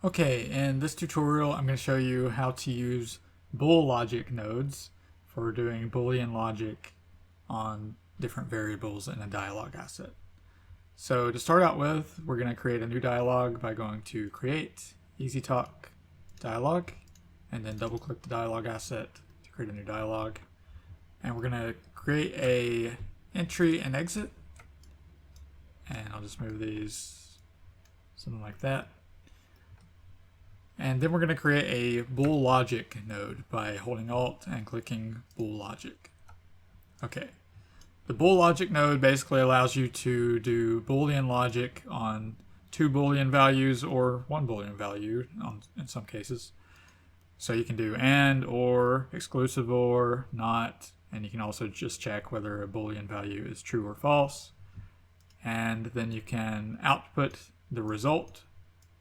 Okay, in this tutorial I'm going to show you how to use Bool logic nodes for doing Boolean logic on different variables in a dialog asset. So to start out with, we're going to create a new dialog by going to Create, EasyTalk Dialogue, and then double click the dialog asset to create a new dialog. And we're going to create a entry and exit, and I'll just move these something like that. And then we're going to create a Bool logic node by holding Alt and clicking Bool logic. Okay. The Bool logic node basically allows you to do Boolean logic on 2 Boolean values or 1 Boolean value in some cases. So you can do AND, OR, exclusive OR, NOT, and you can also just check whether a Boolean value is true or false. And then you can output the result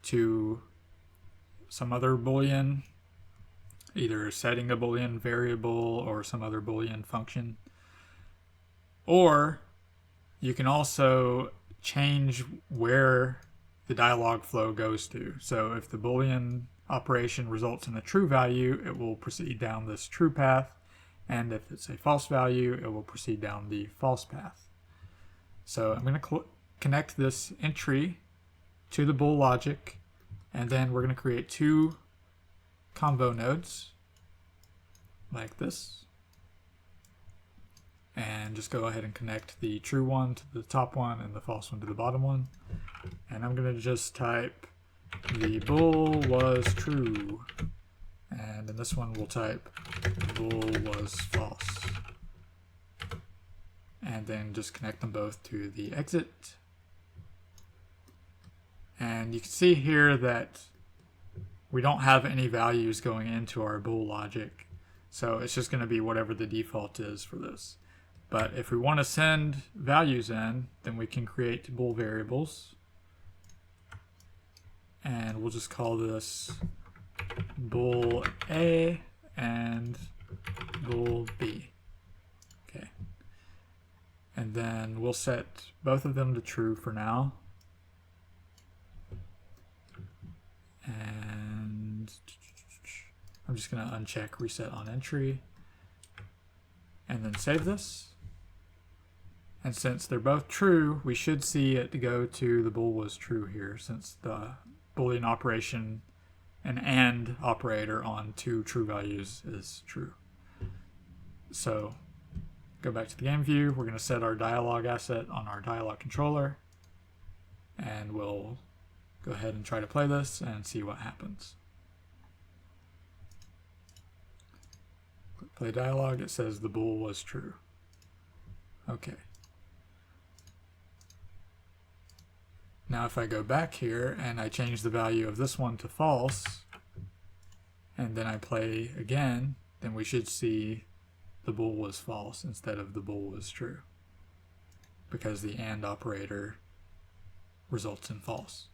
to some other Boolean, either setting a Boolean variable or some other Boolean function. Or you can also change where the dialog flow goes to. So if the Boolean operation results in a true value, it will proceed down this true path. And if it's a false value, it will proceed down the false path. So I'm going to connect this entry to the Bool logic, and then we're going to create 2 convo nodes like this. And just go ahead and connect the true one to the top one and the false one to the bottom one. And I'm going to just type the bool was true. And in this one we'll type the bool was false. And then just connect them both to the exit. And you can see here that we don't have any values going into our Bool logic. So it's just going to be whatever the default is for this. But if we want to send values in, then we can create Bool variables. And we'll just call this Bool A and Bool B. Okay. And then we'll set both of them to true for now. And I'm just going to uncheck reset on entry and then save this. And since they're both true, we should see it go to the bool was true here, since the Boolean operation, an AND operator on 2 true values, is true. So go back to the game view. We're going to set our dialog asset on our dialog controller, and we'll go ahead and try to play this and see what happens. Click play dialog. It says the bool was true. Okay. Now if I go back here and I change the value of this one to false, and then I play again, then we should see the bool was false instead of the bool was true, because the AND operator results in false.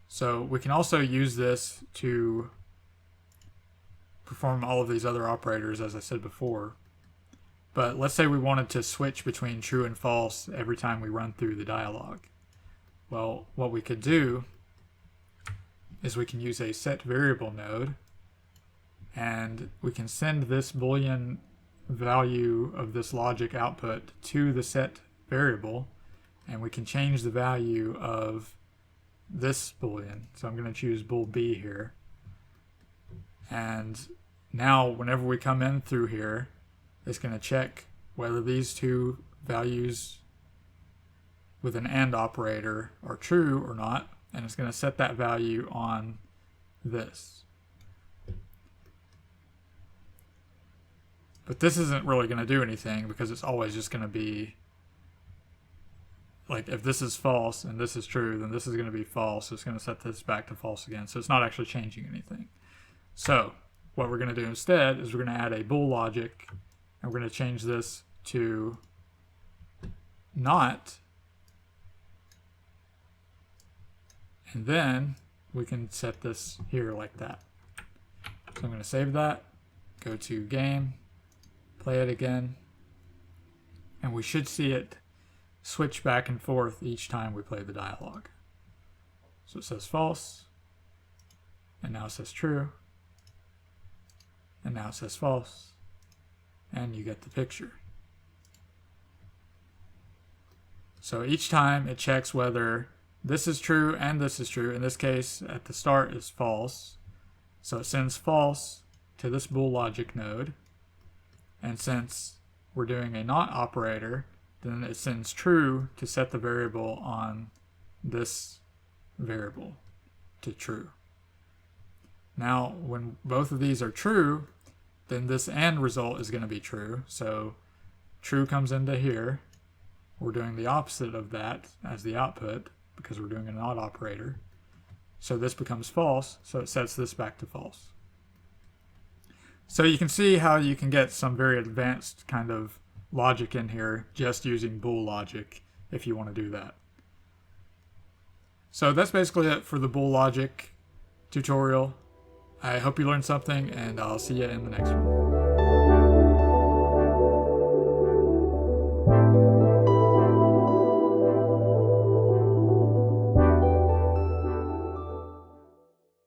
So we can also use this to perform all of these other operators, as I said before. But let's say we wanted to switch between true and false every time we run through the dialog. Well, what we could do is we can use a set variable node, and we can send this Boolean value of this logic output to the set variable, and we can change the value of this Boolean. So I'm going to choose bool B here. And now whenever we come in through here, it's going to check whether these 2 values with an AND operator are true or not, and it's going to set that value on this. But this isn't really going to do anything, because it's always just going to be like, if this is false and this is true, then this is going to be false. So it's going to set this back to false again. So it's not actually changing anything. So what we're going to do instead is we're going to add a bool logic, and we're going to change this to not. And then we can set this here like that. So I'm going to save that, go to game, play it again, and we should see it switch back and forth each time we play the dialogue. So it says false, and now it says true, and now it says false, and you get the picture. So each time it checks whether this is true and this is true. In this case, at the start is false. So it sends false to this Bool logic node. And since we're doing a not operator, then it sends true to set the variable on this variable to true. Now, when both of these are true, then this AND result is going to be true. So true comes into here. We're doing the opposite of that as the output because we're doing a not operator. So this becomes false, so it sets this back to false. So you can see how you can get some very advanced kind of logic in here just using Bool logic if you want to do that. So that's basically it for the Bool logic tutorial. I hope you learned something, and I'll see you in the next one.